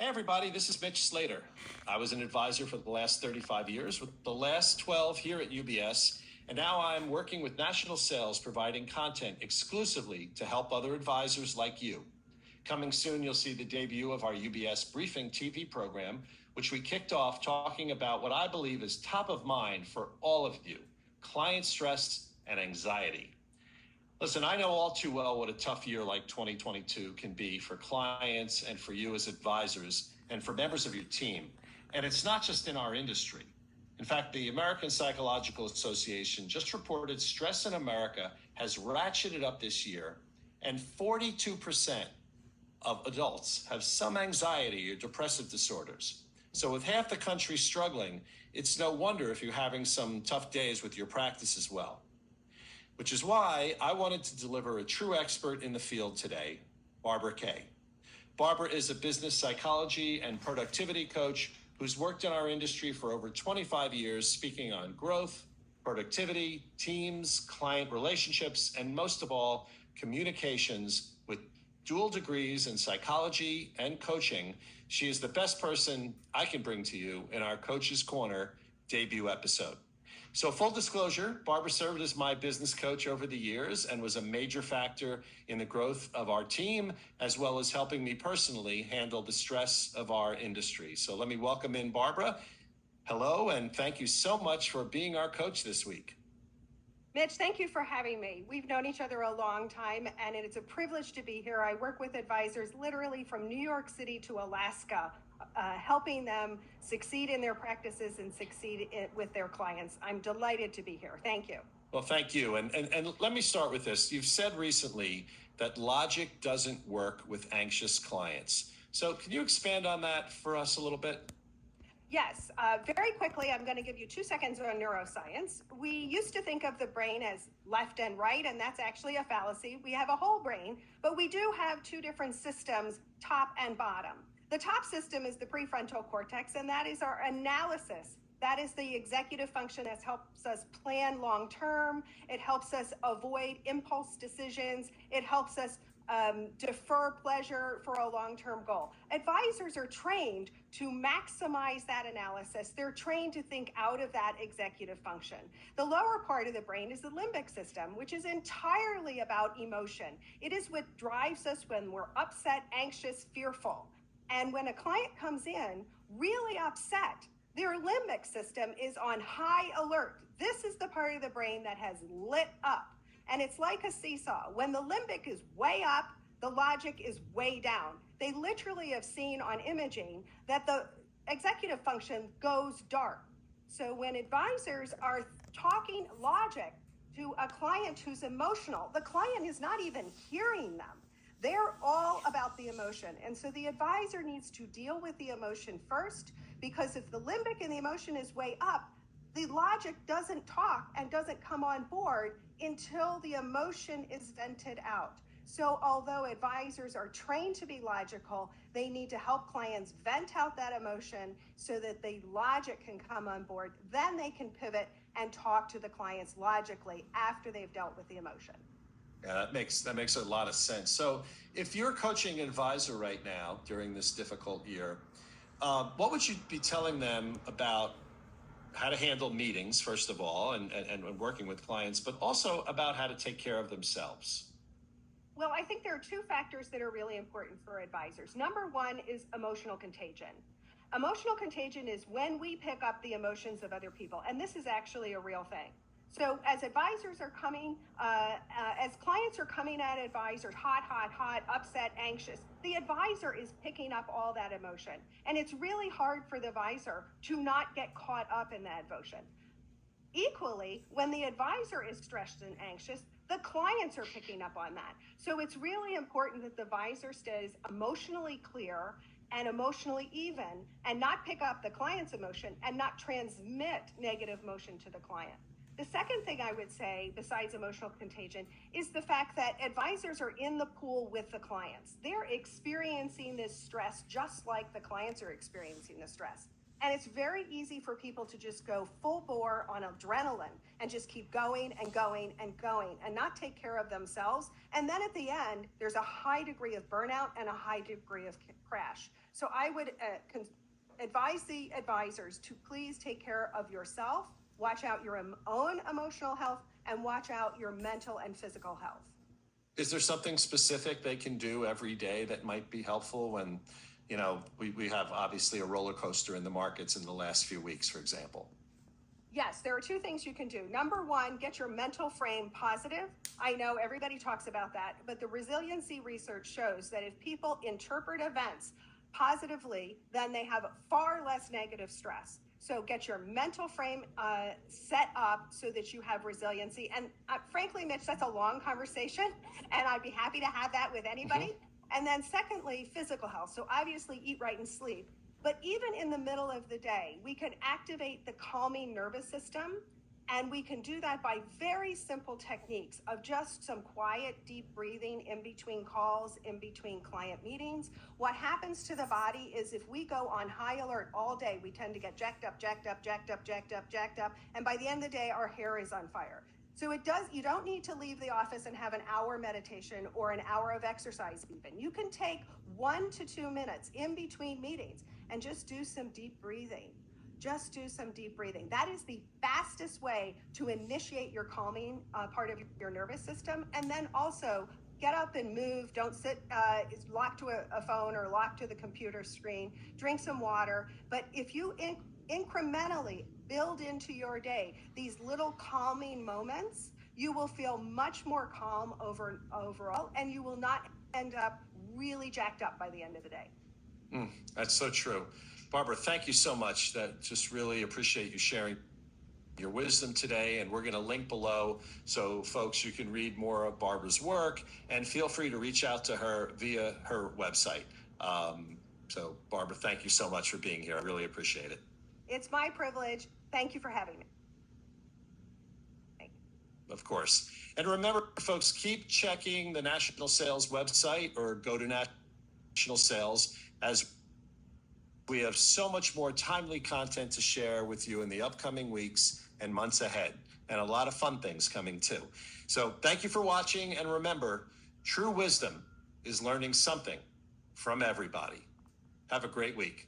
Hey everybody, this is Mitch Slater. I was an advisor for the last 35 years, with the last 12 here at UBS, and now I'm working with national sales providing content exclusively to help other advisors like you. Coming soon, you'll see the debut of our UBS Briefing TV program, which we kicked off talking about what I believe is top of mind for all of you, client stress and anxiety. Listen, I know all too well what a tough year like 2022 can be for clients and for you as advisors and for members of your team. And it's not just in our industry. In fact, the American Psychological Association just reported stress in America has ratcheted up this year, and 42% of adults have some anxiety or depressive disorders. So with half the country struggling, it's no wonder if you're having some tough days with your practice as well. Which is why I wanted to deliver a true expert in the field today, Barbara Kay. Barbara is a business psychology and productivity coach who's worked in our industry for over 25 years, speaking on growth, productivity, teams, client relationships, and most of all, communications. With dual degrees in psychology and coaching, she is the best person I can bring to you in our Coach's Corner debut episode. So full disclosure, Barbara served as my business coach over the years and was a major factor in the growth of our team, as well as helping me personally handle the stress of our industry. So let me welcome in Barbara. Hello, and thank you so much for being our coach this week. Mitch, thank you for having me. We've known each other a long time, and it's a privilege to be here. I work with advisors literally from New York City to Alaska, helping them succeed in their practices and succeed with their clients. I'm delighted to be here. Thank you. Well, thank you. And let me start with this. You've said recently that logic doesn't work with anxious clients. So can you expand on that for us a little bit? Yes, very quickly, I'm going to give you 2 seconds on neuroscience. We used to think of the brain as left and right, and that's actually a fallacy. We have a whole brain, but we do have two different systems, top and bottom. The top system is the prefrontal cortex, and that is our analysis. That is the executive function that helps us plan long term. It helps us avoid impulse decisions. It helps us defer pleasure for a long-term goal. Advisors are trained to maximize that analysis. They're trained to think out of that executive function. The lower part of the brain is the limbic system, which is entirely about emotion. It is what drives us when we're upset, anxious, fearful. And when a client comes in really upset, their limbic system is on high alert. This is the part of the brain that has lit up. And it's like a seesaw. When the limbic is way up, the logic is way down. They literally have seen on imaging that the executive function goes dark. So when advisors are talking logic to a client who's emotional, the client is not even hearing them. They're all about the emotion. And so the advisor needs to deal with the emotion first, because if the limbic and the emotion is way up, the logic doesn't talk and doesn't come on board until the emotion is vented out. So although advisors are trained to be logical, they need to help clients vent out that emotion so that the logic can come on board. Then they can pivot and talk to the clients logically after they've dealt with the emotion. Yeah, that makes a lot of sense. So if you're coaching an advisor right now during this difficult year, what would you be telling them about how to handle meetings, first of all, and working with clients, but also about how to take care of themselves? Well, I think there are two factors that are really important for advisors. Number one is emotional contagion. Emotional contagion is when we pick up the emotions of other people, and this is actually a real thing. So as advisors are coming, as clients are coming at advisors, hot, upset, anxious, the advisor is picking up all that emotion. And it's really hard for the advisor to not get caught up in that emotion. Equally, when the advisor is stressed and anxious, the clients are picking up on that. So it's really important that the advisor stays emotionally clear and emotionally even, and not pick up the client's emotion and not transmit negative emotion to the client. The second thing I would say, besides emotional contagion, is the fact that advisors are in the pool with the clients. They're experiencing this stress just like the clients are experiencing the stress. And it's very easy for people to just go full bore on adrenaline and just keep going and going and going and not take care of themselves. And then at the end, there's a high degree of burnout and a high degree of crash. So I would advise the advisors to please take care of yourself, watch out your own emotional health, and watch out your mental and physical health. Is there something specific they can do every day that might be helpful when, we have obviously a roller coaster in the markets in the last few weeks, for example? Yes, there are two things you can do. Number one, get your mental frame positive. I know everybody talks about that, but the resiliency research shows that if people interpret events positively, then they have far less negative stress. So get your mental frame set up so that you have resiliency. And frankly, Mitch, that's a long conversation, and I'd be happy to have that with anybody. And then secondly, physical health. So obviously eat right and sleep. But even in the middle of the day, we can activate the calming nervous system. And we can do that by very simple techniques of just some quiet, deep breathing in between calls, in between client meetings. What happens to the body is if we go on high alert all day, we tend to get jacked up. And by the end of the day, our hair is on fire. So you don't need to leave the office and have an hour meditation or an hour of exercise even. You can take 1 to 2 minutes in between meetings and just do some deep breathing. Just do some deep breathing. That is the fastest way to initiate your calming part of your nervous system. And then also get up and move. Don't sit locked to a phone or locked to the computer screen. Drink some water. But if you incrementally build into your day these little calming moments, you will feel much more calm overall, and you will not end up really jacked up by the end of the day. That's so true. Barbara, thank you so much. That just really appreciate you sharing your wisdom today. And we're going to link below so folks, you can read more of Barbara's work, and feel free to reach out to her via her website. So Barbara, thank you so much for being here. I really appreciate it. It's my privilege. Thank you for having me. Of course. And remember, folks, keep checking the National Sales website or go to National Sales, as we have so much more timely content to share with you in the upcoming weeks and months ahead, and a lot of fun things coming too. So thank you for watching, and remember, true wisdom is learning something from everybody. Have a great week.